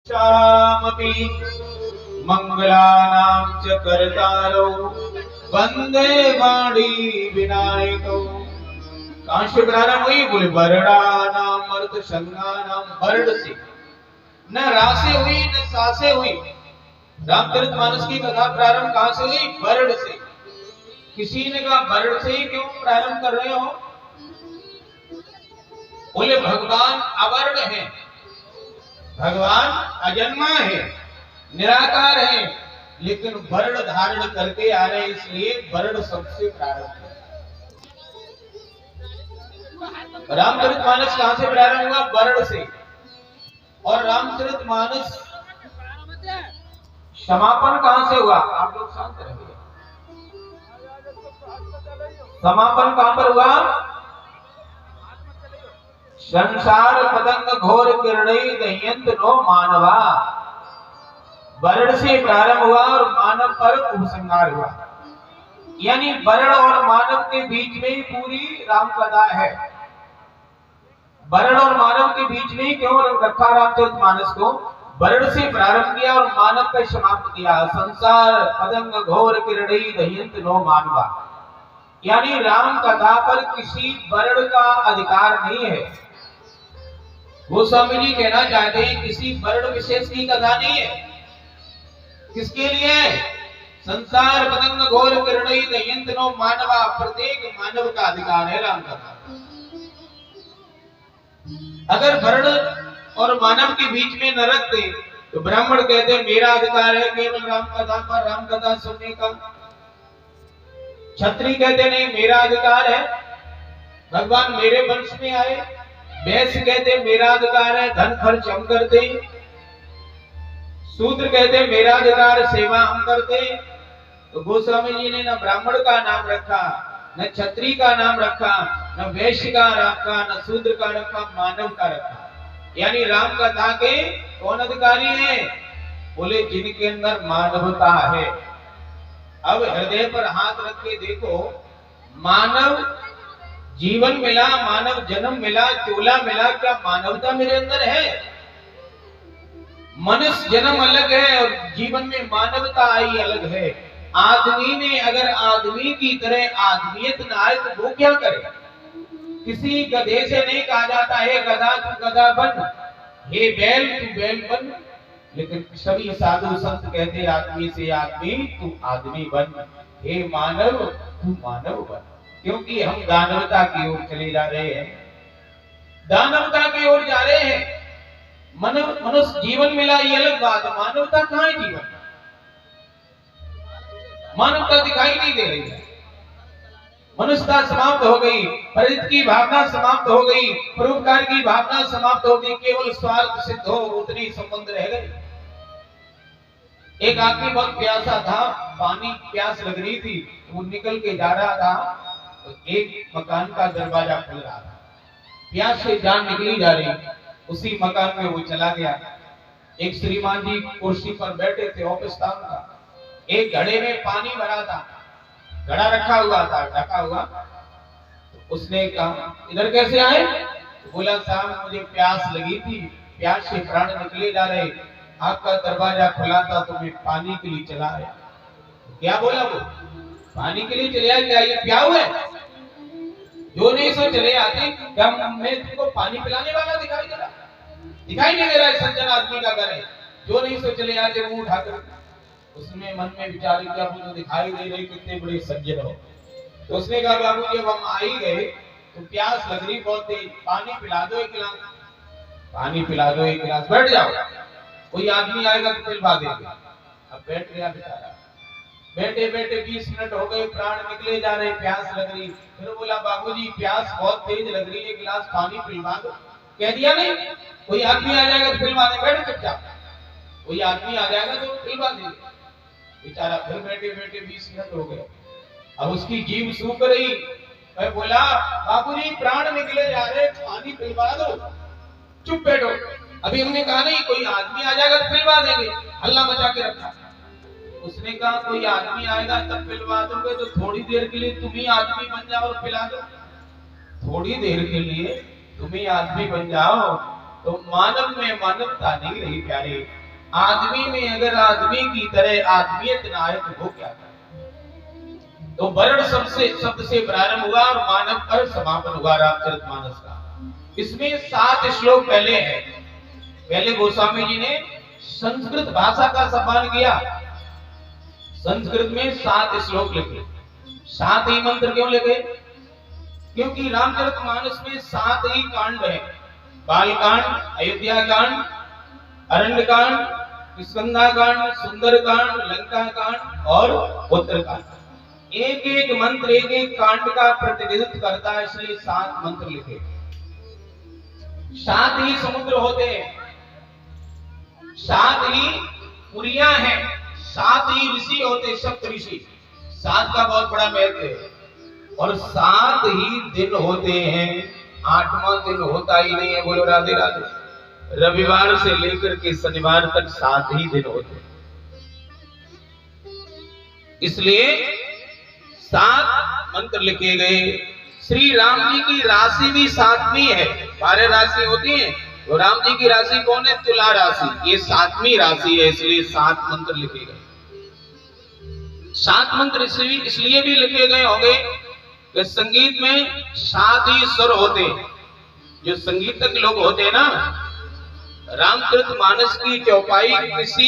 श्यामपि मंगलानां च कर्तारो वंदे वाणी विनायको। कहां से प्रारंभ हुई? बोले वर्णानाम अर्थ संज्ञानाम, वर्ण से, न रासे हुई न सासे हुई। रामचरितमानस की कथा प्रारंभ कहां से हुई? वर्ण से। किसी ने कहा वर्ण से ही क्यों प्रारंभ कर रहे हो? बोले भगवान अवर्ण है, भगवान अजन्मा है, निराकार है, लेकिन वर्ण धारण करके आ रहे, इसलिए वर्ण सबसे प्रारंभ है। रामचरितमानस कहां से प्रारंभ हुआ? वर्ण से। और रामचरितमानस समापन कहां से हुआ? आप लोग शांत रहिए। समापन कहां पर हुआ? संसार पतंग घोर किरणई दह्यंत नो मानवा। वर्ण से प्रारंभ हुआ और मानव पर उपसंहार हुआ, यानी वर्ण और मानव के बीच में ही पूरी राम कथा है। वर्ण और मानव के बीच में ही क्यों रखा रामचरितमानस को? वर्ण से प्रारंभ किया और मानव का समाप्त किया। संसार पतंग घोर किरणई दह्यंत नो मानवा, यानी राम कथा पर किसी वर्ण का अधिकार नहीं है। गोस्वामी जी कहना चाहते हैं किसी वर्ण विशेष की कथा नहीं है। किसके लिए? संसार पतंग घोर किरणई दह्यंत नो मानवा, प्रत्येक मानव का अधिकार है राम कथा। अगर वर्ण और मानव के बीच में न रखते तो ब्राह्मण कहते मेरा अधिकार है केवल राम कथा पर, राम कथा सुनने का। क्षत्रिय कहते नहीं, मेरा अधिकार है, भगवान मेरे वंश में आए। वैश्य कहते मेरा अधिकार है, धन खर्च हम करते। शूद्र कहते मेरा अधिकार, सेवा हम करते। तो गोस्वामी जी ने न ब्राह्मण का नाम रखा, न क्षत्रिय का नाम रखा, न वैश्य का रखा, न शूद्र का रखा, मानव का रखा। यानी राम कथा के कौन अधिकारी है? बोले जिनके अंदर मानवता है। अब हृदय पर हाथ रख के देखो, मानव जीवन मिला, मानव जन्म मिला, चोला मिला, क्या मानवता मेरे अंदर है? मनुष्य जन्म अलग है और जीवन में मानवता आई अलग है। आदमी में अगर आदमी की तरह आदमियत न आए तो वो क्या करे? किसी गधे से नहीं कहा जाता है गधा तू गधा बन, हे बैल तू बैल बन, लेकिन सभी साधु संत कहते आदमी से आदमी तू आदमी बन, हे मानव तू मानव बन। क्योंकि हम दानवता की ओर चले जा रहे हैं, दानवता की ओर जा रहे हैं। मनुष्य जीवन मिला ये अलग बात, मानवता कहां है? जीवन मानवता दिखाई नहीं दे रही है। मनुष्यता समाप्त हो गई, परित की भावना समाप्त हो गई, परोपकार की भावना समाप्त हो गई, केवल स्वार्थ सिद्ध हो उतनी संबंध रह गए। एक आदमी बहुत प्यासा था, पानी प्यास लग रही थी, वो निकल के जा रहा था तो एक मकान का दरवाजा खुल रहा था, प्यास से जान निकली जा रही, उसी मकान में वो चला गया। एक श्रीमान जी कुर्सी पर बैठे थे, ऑफिस था उनका। एक घड़े में पानी भरा था, घड़ा रखा हुआ था ढका हुआ। तो उसने कहा इधर कैसे आए? तो बोला साहब मुझे प्यास लगी थी, प्यास से प्राण निकले जा रहे, आपका दरवाजा खुला था तो मैं पानी के लिए चला आया। क्या बोला वो? पानी के लिए चले आए? क्या ये प्याऊ है? जो नहीं सो चले आते। क्या मैं तुमको पानी पिलाने वाला दिखाई दे रहा? दिखाई नहीं दे रहा है सज्जन आदमी का घर है, जो नहीं सो चले आते मुंह उठाकर। उसने मन में विचार किया मुझे दिखाई दे रही कितने बड़े सज्जन हो। तो उसने कहा बाबू जब हम आ ही गए तो प्यास लग रही बहुत थी, पानी पिला दो एक गिलास, पानी पिला दो एक गिलास, बैठ जाओ, कोई आदमी आएगा तो पिलवा देंगे। अब बैठ गया बेचारा, बैठे बैठे 20 मिनट हो गए, प्राण निकले जा रहे, प्यास लग रही। फिर बोला बाबूजी प्यास बहुत तेज लग रही है, एक गिलास पानी पिलवा दो। कह दिया नहीं, कोई आदमी आ जाएगा तो पिलवा दे, बैठ चुपचाप, कोई आदमी आ जाएगा तो पिलवा देंगे। बेचारा फिर बैठे बैठे 20 मिनट हो गए, अब उसकी जीभ सूख रही। मैं बोला बाबूजी प्राण निकले जा रहे, पानी पिलवा दो, चुप बैठो। अभी हमने कहा नहीं कोई आदमी आ जाएगा तो पिलवा देंगे, हल्ला मचा के रखा। उसने कहा कोई आदमी आएगा तब पिलवा दोगे, तो थोड़ी देर के लिए तुम ही आदमी बन जाओ और पिला दो। थोड़ी देर के लिए तुम ही आदमी बन जाओ तो मानव में मानवता नहीं रही प्यारे। आदमी में अगर आदमी की तरह आदमियत ना आए तो वो क्या करे। तो वर्ण शब्द से प्रारंभ हुआ और मानव पर समापन हुआ रामचरितमानस का। इसमें 7 श्लोक पहले है। पहले गोस्वामी जी ने संस्कृत भाषा का सम्मान किया। संस्कृत में 7 श्लोक लिखे। 7 ही मंत्र क्यों लिखे? क्योंकि रामचरितमानस में 7 ही कांड है। बालकांड, अयोध्या कांड, अरण्य कांड, किष्किंधा कांड, सुंदर कांड, लंका कांड और उत्तरकांड। एक एक मंत्र एक एक कांड का प्रतिनिधित्व करता है, इसलिए 7 मंत्र लिखे। 7 ही समुद्र होते हैं, 7 ही पुरियां हैं, 7 ही ऋषि होते, सप्त ऋषि। 7 का बहुत बड़ा महत्व है। और 7 ही दिन होते हैं, 8वां दिन होता ही नहीं है। बोलो राधे राधे। रविवार से लेकर के शनिवार तक 7 ही दिन होते हैं। इसलिए 7 मंत्र लिखे गए। श्री राम जी की राशि भी 7वीं है। 12 राशि होती है, तो राम जी की राशि कौन है? तुला राशि। ये 7वीं राशि है, इसलिए 7 मंत्र लिखे गए। 7 मंत्र इसलिए भी लिखे गए होंगे कि संगीत में 7 ही स्वर होते हैं। जो संगीतज्ञ लोग होते हैं ना, रामचरितमानस की चौपाई किसी